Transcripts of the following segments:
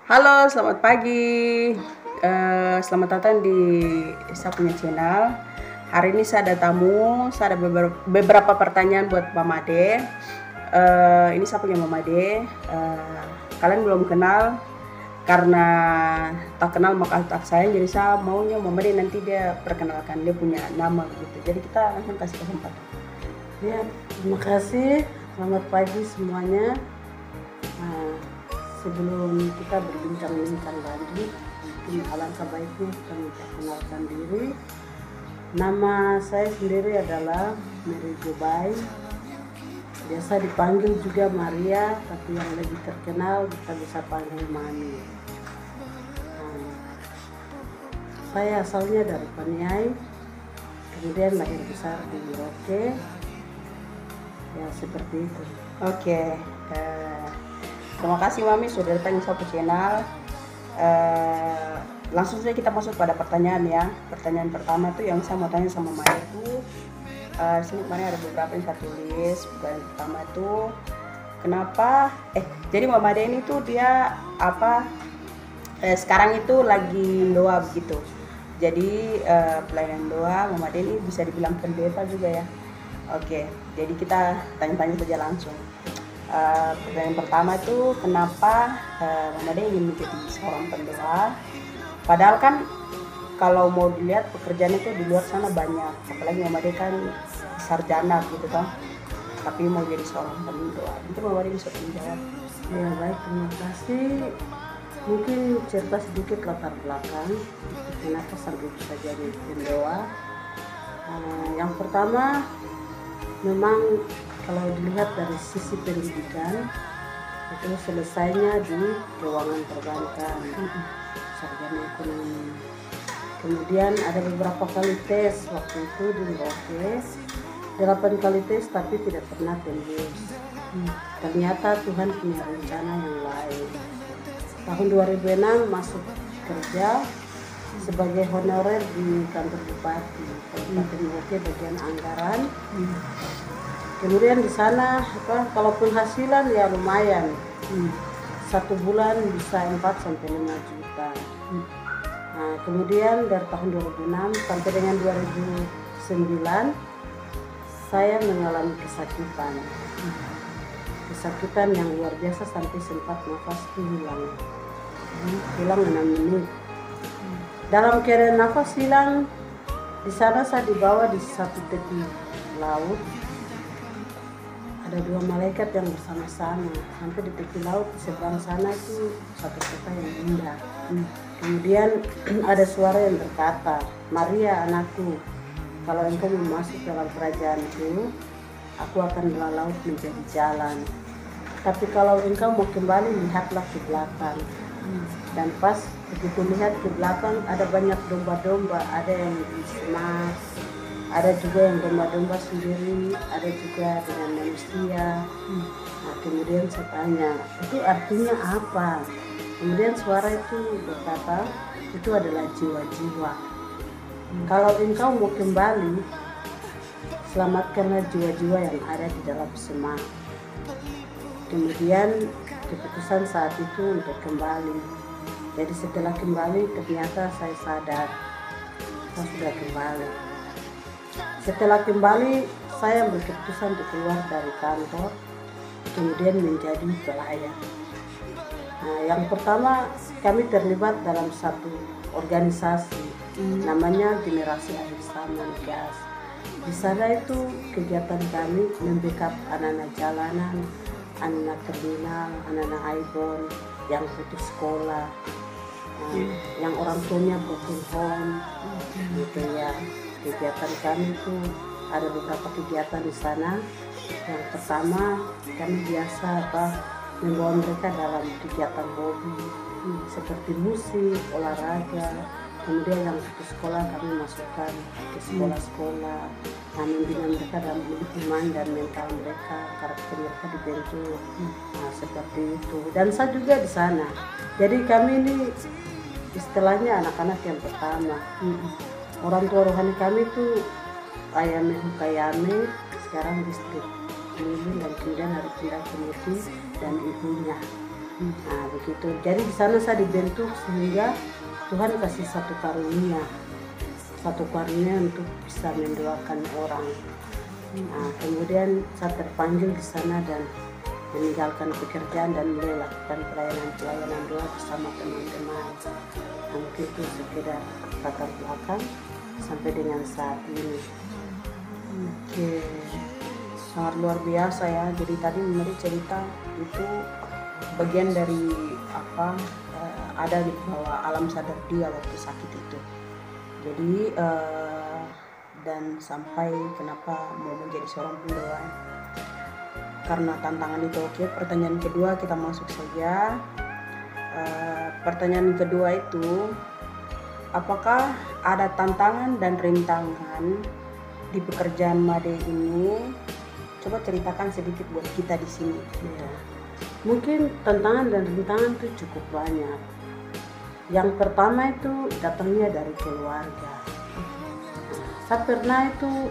Halo, selamat pagi. Selamat datang di saya punya channel. Hari ini saya ada tamu, saya ada beberapa pertanyaan buat Mama Ade. Ini saya punya Mama Ade. Kalian belum kenal, karena tak kenal maka tak sayang. Jadi saya maunya Mama Ade nanti dia perkenalkan dia punya nama begitu. Jadi kita langsung kasih kesempatan. Ya, terima kasih. Selamat pagi semuanya. Sebelum kita berbincang-bincang lanjut, mungkin alangkah baiknya kita memperkenalkan diri. Nama saya sendiri adalah Mary Jobai. Biasa dipanggil juga Maria, tapi yang lebih terkenal kita bisa panggil Mami. Saya asalnya dari Paniai, kemudian lahir besar di Merauke. Ya, seperti itu. Oke. Terima kasih Mami sudah datang di satu channel. Langsung saja kita masuk pada pertanyaan ya. Pertanyaan pertama tuh yang saya mau tanya sama Maya itu, di sini kemarin ada beberapa yang saya tulis. Pertanyaan pertama itu kenapa? Jadi Mama Ade ini tuh dia sekarang itu lagi doa begitu. Jadi pelayanan doa Mama Ade ini bisa dibilang pendeta juga ya. Oke, jadi kita tanya-tanya saja langsung. Pertanyaan pertama itu kenapa Mama Ade ingin menjadi seorang pendoa, padahal kan kalau mau dilihat pekerjaan itu di luar sana banyak, apalagi Mama Ade kan sarjana gitu kan, tapi mau jadi seorang pendoa. Itu Mama Ade bisa menjawab. Ya, baik, terima kasih. Mungkin cerita sedikit latar belakang kenapa sampai bisa jadi pendoa. Yang pertama, memang kalau dilihat dari sisi pendidikan itu selesainya di keuangan perbankan, sarjana ekonomi. Kemudian ada beberapa kali tes waktu itu di Merauke, 8 kali tes tapi tidak pernah tembus. Ternyata Tuhan punya rencana yang lain. Tahun 2006 masuk kerja sebagai honorer di kantor bupati Kabupaten Merauke bagian anggaran. Kemudian di sana kalau penghasilan ya lumayan, satu bulan bisa 4 sampai 5 juta. Nah, kemudian dari tahun 2006 sampai dengan 2009 saya mengalami kesakitan yang luar biasa sampai sempat nafas hilang 6 menit. Dalam keadaan nafas hilang, di sana saya dibawa di satu tepi laut. Ada 2 malaikat yang bersama-sama sampai di tepi laut di seberang sana itu satu kota yang indah. Kemudian ada suara yang berkata, "Maria anakku, kalau engkau mau masuk dalam kerajaanku, aku akan belah laut menjadi jalan. Tapi kalau engkau mau kembali, lihatlah ke belakang." Dan pas begitu lihat ke belakang ada banyak domba-domba, ada yang di semak, ada juga yang domba-domba sendiri, ada juga dengan manusia. Nah, kemudian saya tanya, itu artinya apa? Kemudian suara itu berkata, itu adalah jiwa-jiwa. Kalau engkau mau kembali, selamatkanlah jiwa-jiwa yang ada di dalam semak. Kemudian keputusan saat itu untuk kembali. Jadi setelah kembali ternyata saya sadar saya sudah kembali. Setelah kembali saya berkeputusan untuk keluar dari kantor, kemudian menjadi pelayan. Nah, yang pertama kami terlibat dalam satu organisasi namanya Generasi Akhir Zaman GAS. Di sana itu kegiatan kami membackup anak-anak jalanan, anak kriminal, anak-anak aibon yang putus sekolah, yang orang tuanya broken home, gitu ya. Kegiatan kami itu ada beberapa kegiatan di sana. Yang pertama kami biasa membawa mereka dalam kegiatan hobi seperti musik, olahraga. Kemudian yang putus sekolah kami masukkan ke sekolah-sekolah, membina mereka dalam iman dan mental mereka, karakter mereka dibentuk. Nah, seperti itu. Dan saya juga di sana. Jadi kami ini istilahnya anak-anak yang pertama. Orang tua rohani kami itu Ayame Hukayame, sekarang distrik Lilin, dan kemudian ada Pindah Kemuti dan ibunya. Nah begitu. Jadi di sana saya dibentuk sehingga Tuhan kasih satu karunia untuk bisa mendoakan orang. Nah, kemudian saya terpanggil di sana dan meninggalkan pekerjaan dan mulai lakukan pelayanan doa bersama teman-teman. Nah, mungkin itu sekedar latar belakang sampai dengan saat ini. Oke, sangat luar biasa ya. Jadi tadi Mary cerita itu bagian dari apa, ada di bawah alam sadar dia waktu sakit itu. Jadi dan sampai kenapa mau menjadi seorang pendoa karena tantangan itu. Oke, pertanyaan kedua kita masuk saja. Pertanyaan kedua itu, apakah ada tantangan dan rintangan di pekerjaan Made ini? Coba ceritakan sedikit buat kita di sini. Ya. Mungkin tantangan dan rintangan itu cukup banyak. Yang pertama itu datangnya dari keluarga. Saya pernah itu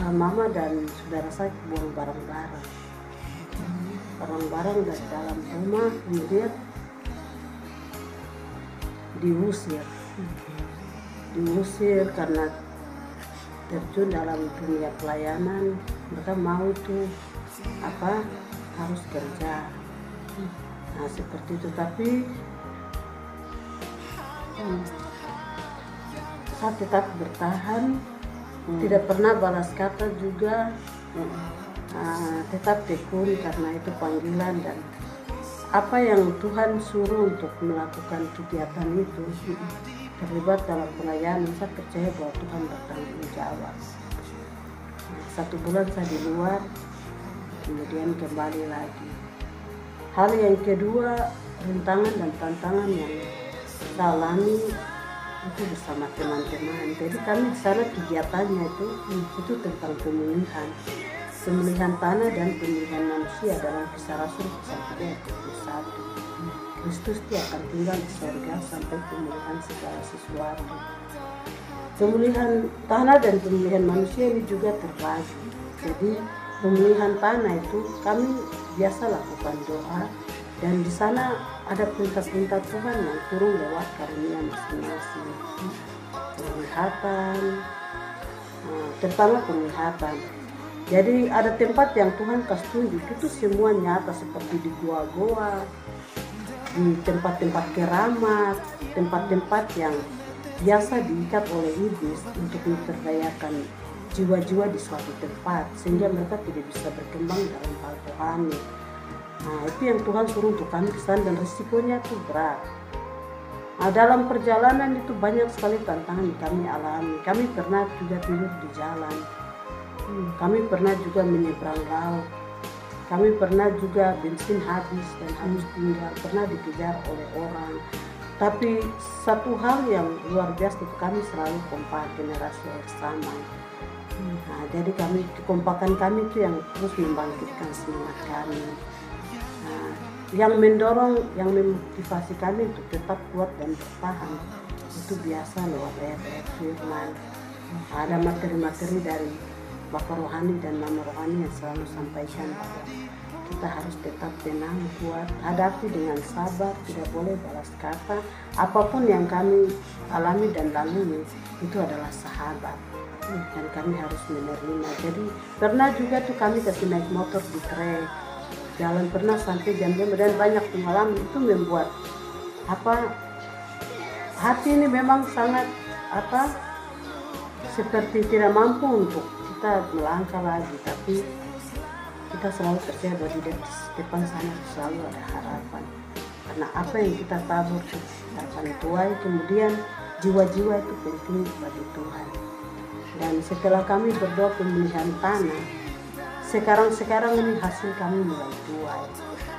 mama dan saudara saya buang barang-barang dari dalam rumah, kemudian diusir karena terjun dalam dunia pelayanan. Mereka mau itu harus kerja. Nah seperti itu, tapi saya tetap bertahan, tidak pernah balas kata juga, tetap tekun karena itu panggilan dan apa yang Tuhan suruh untuk melakukan kegiatan itu, terlibat dalam pelayanan. Saya percaya bahwa Tuhan bertanggung jawab. 1 bulan saya di luar, kemudian kembali lagi. Hal yang kedua, rintangan dan tantangan yang saya alami itu bersama teman-teman. Jadi kami di sana kegiatannya itu tentang pemilihan tanah dan pemilihan manusia dalam Kisah Rasul pasal 3 ayat 21. Kristus dia akan tinggal di surga sampai pemilihan segala sesuatu. Pemilihan tanah dan pemilihan manusia ini juga terbagi. Jadi pemilihan tanah itu kami biasa lakukan doa, dan di sana ada perintah-perintah Tuhan yang turun lewat karunia masing-masing. Penglihatan, terutama penglihatan. Jadi ada tempat yang Tuhan kasih tunjuk, itu semua nyata, seperti di goa-goa, di tempat-tempat keramat, tempat-tempat yang biasa diikat oleh iblis untuk memperdayakan jiwa-jiwa di suatu tempat sehingga mereka tidak bisa berkembang dalam hal rohani. Nah itu yang Tuhan suruh untuk kami ke sana, dan risikonya itu berat. Nah, dalam perjalanan itu banyak sekali tantangan yang kami alami. Kami pernah juga tidur di jalan, kami pernah juga menyeberang laut, kami pernah juga bensin habis dan harus tinggal, pernah dikejar oleh orang. Tapi satu hal yang luar biasa itu kami selalu kompak, generasi bersama. Nah, jadi kekompakan kami itu yang terus membangkitkan semangat kami. Nah, yang mendorong, yang memotivasi kami untuk tetap kuat dan bertahan itu biasa lewat ayat-ayat firman. Ada materi-materi dari Bapak Rohani dan Mama Rohani yang selalu sampaikan bahwa kita harus tetap tenang, kuat, hadapi dengan sabar, tidak boleh balas kata. Apapun yang kami alami dan lalui itu adalah sahabat, dan kami harus menerima. Jadi pernah juga tuh kami kasih naik motor di trek, jalan pernah sampai jam-jam, dan banyak pengalaman itu membuat hati ini memang sangat seperti tidak mampu untuk kita melangkah lagi, tapi kita selalu percaya bahwa di depan sana selalu ada harapan, karena apa yang kita tabur kita akan tuai. Kemudian jiwa-jiwa itu penting bagi Tuhan. Dan setelah kami berdoa pemilihan tanah, sekarang ini hasil kami mulai tuai.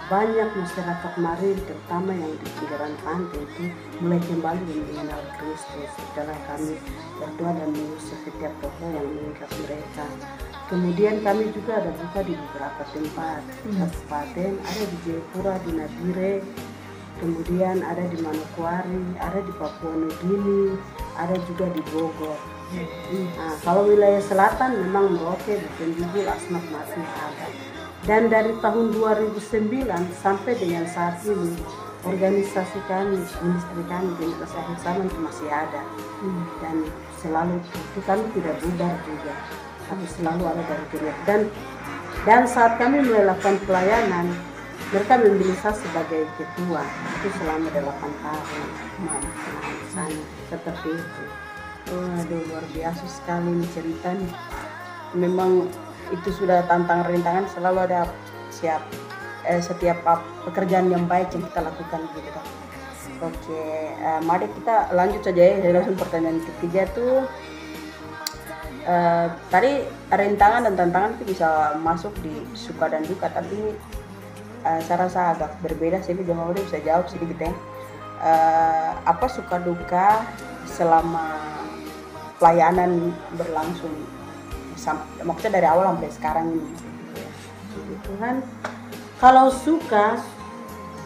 Banyak masyarakat Mari, terutama yang di pinggiran pantai itu mulai kembali mengenal Kristus setelah kami berdoa dan mengusir setiap roh yang mengikat mereka. Kemudian kami juga ada buka di beberapa tempat, kabupaten, ada di Jayapura, di Nabire, kemudian ada di Manokwari, ada di Papua Nugini, ada juga di Bogor. Nah, kalau wilayah selatan memang Merauke, Bukenjubul, Asmat masih ada. Dan dari tahun 2009 sampai dengan saat ini, organisasi kami, ministry kami, Generasi Akhir Zaman itu masih ada. Dan selalu itu kami tidak bubar juga, tapi selalu ada dari kegiatan. Dan saat kami melakukan pelayanan, mereka memilih saya sebagai ketua itu selama 8 tahun. Sana seperti itu. Aduh, luar biasa sekali nih ceritanya. Memang itu sudah tantangan rintangan, selalu ada setiap pekerjaan yang baik yang kita lakukan gitu kan. Oke, mari kita lanjut saja ya, langsung pertanyaan ketiga tuh. Tadi rintangan dan tantangan itu bisa masuk di suka dan duka, tapi saya rasa agak berbeda sih. Jangan udah bisa jawab sedikit ya. Apa suka duka selama pelayanan berlangsung, maksudnya dari awal sampai sekarang ini? Tuhan, kalau suka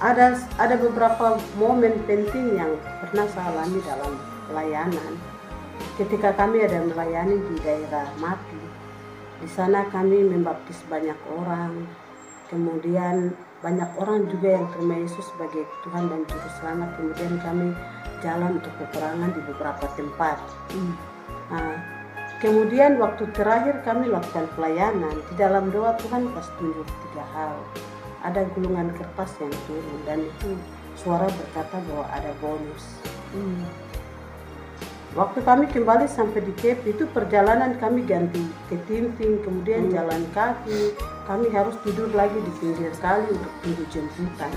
ada beberapa momen penting yang pernah saya alami dalam pelayanan. Ketika kami ada melayani di daerah Mati, di sana kami membaptis banyak orang, kemudian banyak orang juga yang terima Yesus sebagai Tuhan dan Juru Selamat. Kemudian kami jalan untuk peperangan di beberapa tempat. Nah, kemudian waktu terakhir kami lakukan pelayanan, di dalam doa Tuhan kasih tunjuk 3 hal. Ada gulungan kertas yang turun dan itu suara berkata bahwa ada bonus. Waktu kami kembali sampai di Cape, itu perjalanan kami ganti ke Tinting, kemudian jalan kaki. Kami harus tidur lagi di pinggir kali untuk tunggu jemputan.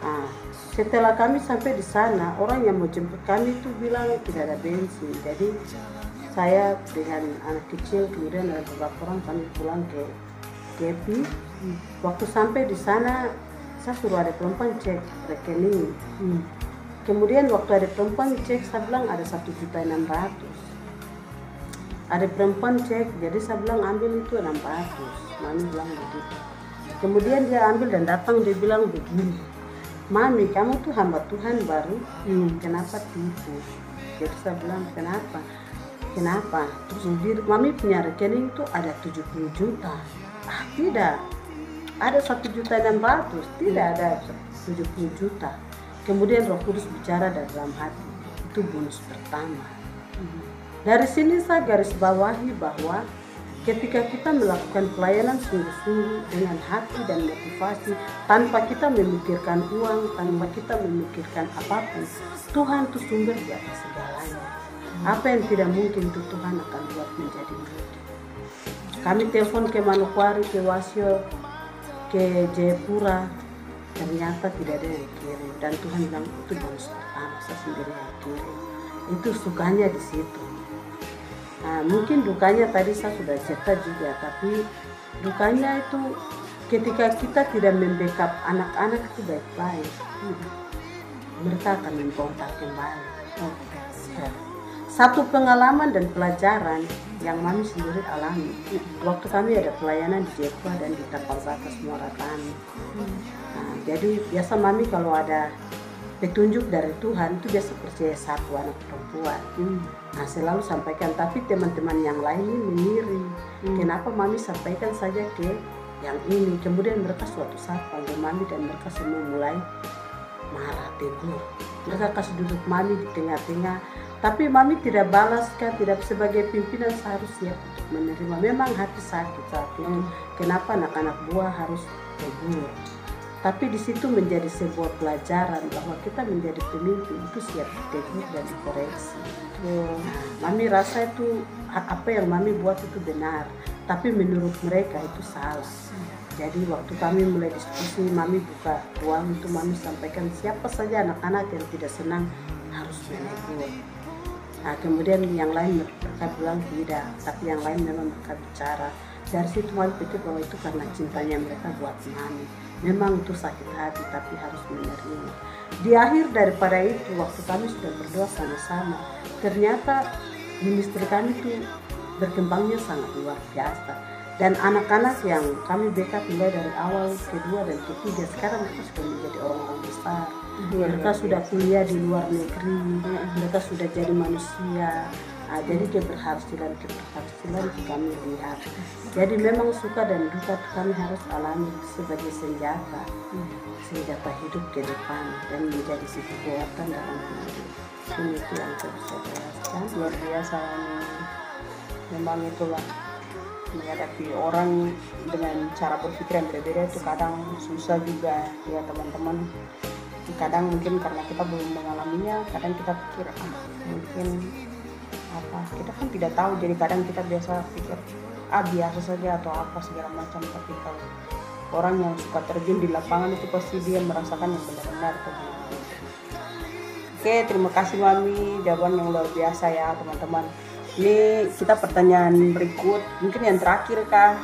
Nah, setelah kami sampai di sana, orang yang mau jemput kami itu bilang tidak ada bensin. Jadi saya dengan anak kecil, kemudian ada beberapa orang, kami pulang ke Kepi. Waktu sampai di sana, saya suruh ada perempuan cek rekening. Kemudian waktu ada perempuan cek, saya bilang ada 1.600.000. Ada perempuan cek, jadi saya bilang ambil itu 600. Mami bilang begitu. Kemudian dia ambil dan datang, dia bilang begini, Mami, kamu tuh hamba Tuhan baru, kenapa tipu? Jadi saya bilang kenapa? Terus Mami punya rekening tuh ada 70 juta. Tidak, ada 1.600.000, tidak ada 70 juta. Kemudian Roh Kudus bicara dalam hati, itu bonus pertama. Dari sini saya garis bawahi bahwa ketika kita melakukan pelayanan sungguh-sungguh dengan hati dan motivasi, tanpa kita memikirkan uang, tanpa kita memikirkan apapun, Tuhan itu sumber di atas segalanya. Apa yang tidak mungkin itu Tuhan akan buat menjadi mungkin. Kami telepon ke Manokwari, ke Wasio, ke Jayapura, ternyata tidak ada yang kirim, dan Tuhan bilang itu bonus pertama, saya sendiri yang kirim. Itu sukanya di situ. Nah, mungkin dukanya tadi saya sudah cerita juga, tapi dukanya itu ketika kita tidak membackup anak-anak itu baik-baik, mereka akan membongkar kembali. Satu pengalaman dan pelajaran yang Mami sendiri alami waktu kami ada pelayanan di Jepwa dan di Tapal Batas Muara Tani. Nah, jadi biasa Mami kalau ada petunjuk dari Tuhan itu biasa percaya satu anak perempuan. Nah, selalu sampaikan, tapi teman-teman yang lain ini mengiring. Kenapa Mami sampaikan saja ke yang ini? Kemudian mereka suatu saat panggil Mami dan mereka semua mulai marah, tegur. Mereka kasih duduk Mami di tengah-tengah, tapi Mami tidak balas kan, tidak sebagai pimpinan seharusnya untuk menerima. Memang hati sakit saat itu. Kenapa anak-anak buah harus tegur? Tapi di situ menjadi sebuah pelajaran bahwa kita menjadi pemimpin itu siap ditegur dan dikoreksi. Nah, Mami rasa itu apa yang Mami buat itu benar, tapi menurut mereka itu salah. Jadi waktu kami mulai diskusi, Mami buka ruang itu, Mami sampaikan siapa saja anak-anak yang tidak senang harus menegur. Nah, kemudian yang lain mereka bilang tidak, tapi yang lain memang mereka bicara. Dari situ Mami pikir bahwa itu karena cintanya mereka buat Mami. Memang itu sakit hati, tapi harus menerima. Di akhir daripada itu, waktu kami sudah berdoa sama-sama, ternyata ministry kami itu berkembangnya sangat luar biasa. Dan anak-anak yang kami backup mulai dari awal, kedua dan ketiga, sekarang mereka sudah menjadi orang-orang besar. Mereka sudah kuliah di luar negeri, mereka sudah jadi manusia. Jadi keberhasilan kami lihat. Jadi memang suka dan duka kami harus alami sebagai senjata hidup ke depan dan menjadi kekuatan dalam hidup. Ini itu yang saya bisa jelaskan. Luar biasa ini. Memang itulah, menghadapi orang dengan cara berpikir yang berbeda itu kadang susah juga ya teman-teman. Kadang mungkin karena kita belum mengalaminya, kadang kita pikir mungkin kita kan tidak tahu, jadi kadang kita biasa pikir biasa saja atau apa segala macam. Tapi kalau orang yang suka terjun di lapangan itu pasti dia merasakan yang benar-benar terjun. Oke, terima kasih Mami, jawaban yang luar biasa ya teman-teman. Ini kita pertanyaan berikut, mungkin yang terakhir Kak.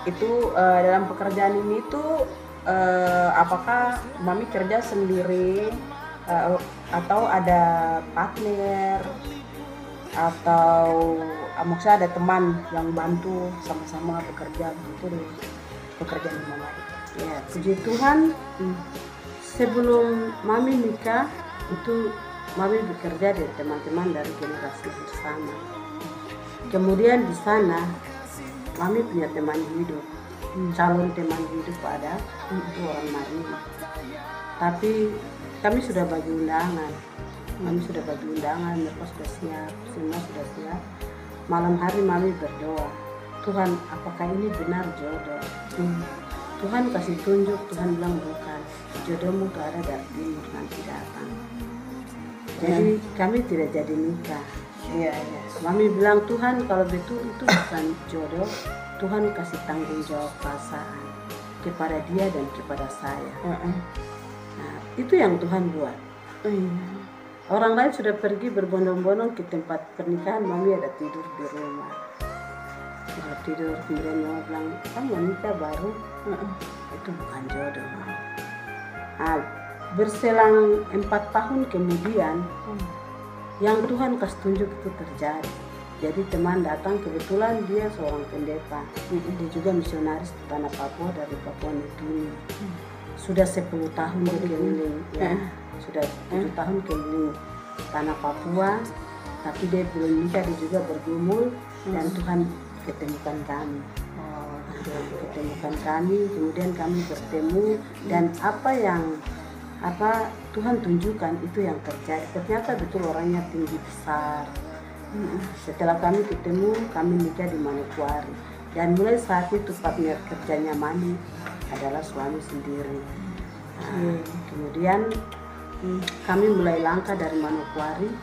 Itu dalam pekerjaan ini tuh apakah Mami kerja sendiri atau ada partner atau maksudnya ada teman yang bantu sama-sama bekerja gitu di pekerjaan Mami? Ya, puji Tuhan, sebelum Mami nikah itu Mami bekerja dari teman-teman dari generasi bersama. Kemudian di sana Mami punya teman hidup, calon teman hidup ada itu orang Marina. Tapi kami sudah bagi undangan, mereka sudah siap, semua sudah siap. Malam hari Mami berdoa, Tuhan apakah ini benar jodoh? Tuhan kasih tunjuk, Tuhan bilang bukan, jodohmu gak ada dari timur nanti datang. Jadi kami tidak jadi nikah. Iya. Mami bilang, Tuhan kalau betul itu bukan jodoh, Tuhan kasih tanggung jawab perasaan kepada dia dan kepada saya. Nah, itu yang Tuhan buat. Orang lain sudah pergi berbondong-bondong ke tempat pernikahan, Mami ada tidur di rumah. Tidur, kemudian Mama bilang, kan mau nikah baru, itu bukan jodoh. Nah, berselang 4 tahun kemudian, yang Tuhan kasih tunjuk itu terjadi. Jadi teman datang, kebetulan dia seorang pendeta, dia juga misionaris di tanah Papua dari Papua Nugini. Sudah 10 tahun dia keliling, sudah 7 tahun keliling tanah Papua, tapi dia belum nikah, dia juga bergumul dan Tuhan ketemukan kami. Kemudian kami bertemu dan apa Tuhan tunjukkan itu yang terjadi. Ternyata betul orangnya tinggi besar. Setelah kami ketemu, kami nikah di Manokwari dan mulai saat itu partner kerjanya Mami adalah suami sendiri. Kemudian kami mulai langkah dari Manokwari.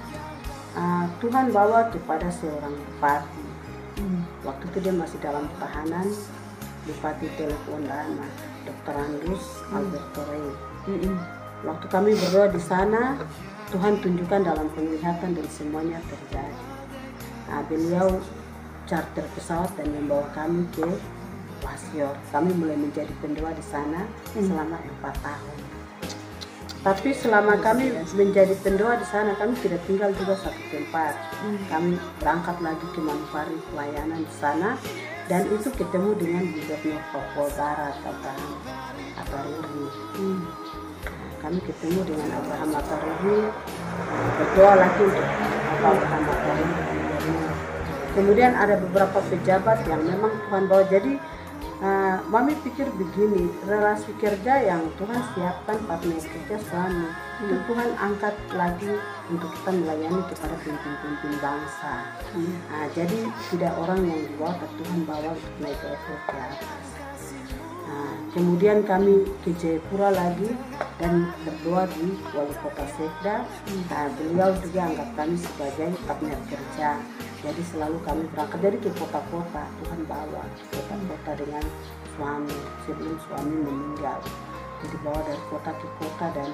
Tuhan bawa kepada seorang bupati. Waktu itu dia masih dalam tahanan, Bupati Telepon Dana, Dr. Andrus Alberto Rey. Waktu kami berdoa di sana, Tuhan tunjukkan dalam penglihatan dan semuanya terjadi. Beliau charter pesawat dan membawa kami ke Wasior. Kami mulai menjadi pendoa di sana selama 4 tahun. Tapi selama kami menjadi pendoa di sana, kami tidak tinggal juga satu tempat. Kami berangkat lagi ke Manokwari pelayanan di sana, dan itu ketemu dengan Gubernur Papua Barat Abraham Ataruri. Kami ketemu dengan Abraham Ataruri, berdoa lagi untuk Abraham Ataruri. Kemudian ada beberapa pejabat yang memang Tuhan bawa. Jadi Mami pikir begini, relasi kerja yang Tuhan siapkan partner kerja suami itu Tuhan angkat lagi untuk kita melayani kepada pemimpin-pemimpin bangsa. Jadi tidak orang yang di bawah, tapi Tuhan bawa untuk naik level ke atas. Kemudian kami ke Jayapura lagi dan berdoa di Wali Kota Sekda. Beliau juga anggap kami sebagai partner kerja. Jadi selalu kami berangkat dari ke kota-kota, Tuhan bawa ke kota-kota dengan suami sebelum suami meninggal. Jadi bawa dari kota ke kota dan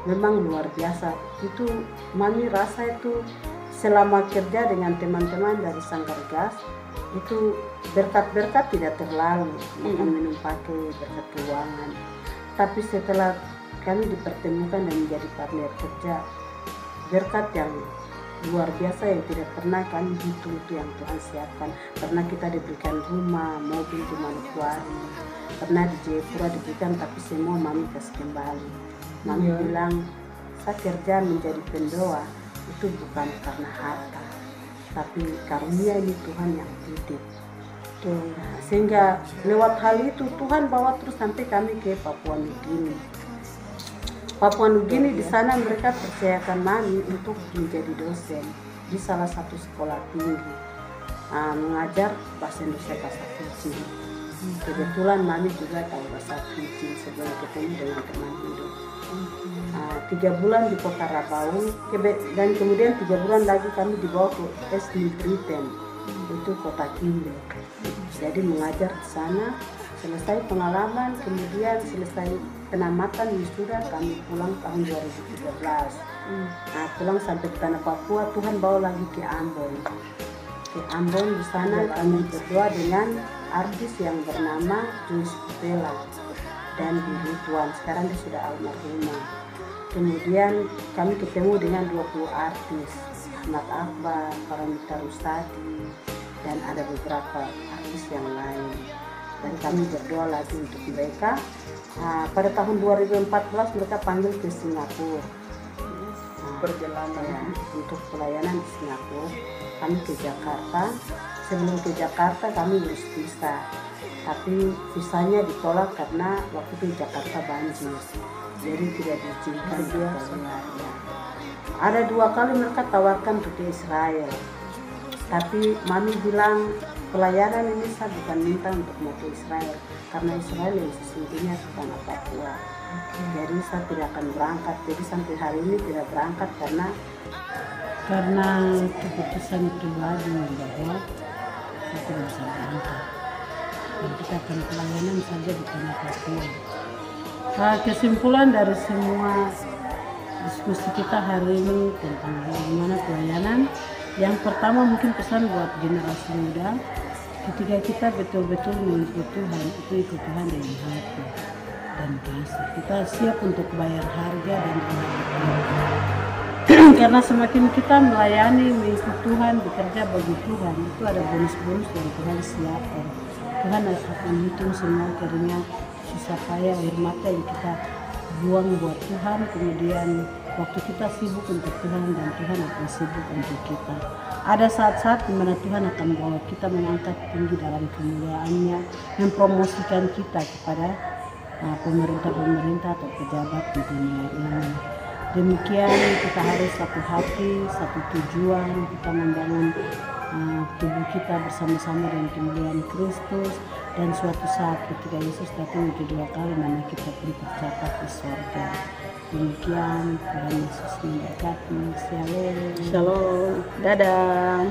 memang luar biasa. Itu Mami rasa itu selama kerja dengan teman-teman dari Sanggar Gas itu berkat-berkat tidak terlalu, makan minum pakai, berkat keuangan. Tapi setelah kami dipertemukan dan menjadi partner kerja, berkat yang luar biasa yang tidak pernah kami hitung itu yang Tuhan siapkan. Pernah kita diberikan rumah, mobil di Manokwari, pernah di Jayapura diberikan, tapi semua Mami kasih kembali. Mami bilang, saya kerja menjadi pendoa itu bukan karena harta, tapi karunia ini Tuhan yang titip. Sehingga lewat hal itu Tuhan bawa terus sampai kami ke Papua Nugini. Papua Nugini di sana mereka percayakan Mami untuk menjadi dosen di salah satu sekolah tinggi, mengajar bahasa Indonesia, bahasa Fiji. Kebetulan Mami juga tahu bahasa Fiji sebelum ketemu dengan teman hidup. 3 bulan di kota Rabaul, dan kemudian 3 bulan lagi kami dibawa ke SD Briten, itu kota Kimbe. Jadi mengajar di sana, selesai pengalaman, kemudian selesai penamatan wisuda, kami pulang tahun 2013. Pulang sampai ke tanah Papua, Tuhan bawa lagi ke Ambon. Ke Ambon di sana kami berdoa dengan artis yang bernama Joyce Putela dan Bibi Tuan. Sekarang dia sudah almarhumah. Kemudian kami ketemu dengan 20 artis, Ahmad Akbar, Paramita Rustadi, dan ada beberapa artis yang lain. Dan kami berdoa lagi untuk mereka. Pada tahun 2014 mereka panggil ke Singapura. Perjalanan untuk pelayanan di Singapura. Kami ke Jakarta. Sebelum ke Jakarta kami urus visa, tapi visanya ditolak karena waktu itu Jakarta banjir, jadi tidak diizinkan. Ada 2 kali mereka tawarkan untuk ke Israel, tapi Mami bilang pelayanan ini saya bukan minta untuk mau ke Israel, karena Israel yang sesungguhnya ke tanah Papua. Jadi saya tidak akan berangkat. Jadi sampai hari ini tidak berangkat karena keputusan pribadi bahwa kita tidak bisa berangkat. Dan kita akan pelayanan saja di tanah Papua. Kesimpulan dari semua diskusi kita hari ini tentang bagaimana pelayanan, yang pertama mungkin pesan buat generasi muda, ketika kita betul-betul mengikut Tuhan, itu ikut Tuhan dengan hati dan kasih. Kita siap untuk bayar harga dan karena semakin kita melayani, mengikut Tuhan, bekerja bagi Tuhan, itu ada bonus-bonus yang Tuhan siapkan. Tuhan akan hitung semua keringat, susah payah, air mata yang kita buang buat Tuhan. Kemudian waktu kita sibuk untuk Tuhan, dan Tuhan akan sibuk untuk kita. Ada saat-saat di mana Tuhan akan bawa kita mengangkat tinggi dalam kemuliaannya, mempromosikan kita kepada pemerintah-pemerintah atau pejabat di dunia ini. Demikian kita harus satu hati, satu tujuan, kita membangun tubuh kita bersama-sama dengan kemuliaan Kristus, dan suatu saat ketika Yesus datang kedua kali, nama kita pun tercatat di sorga. Demikian, Tuhan Yesus memberkati. Shalom. Shalom. Dadah.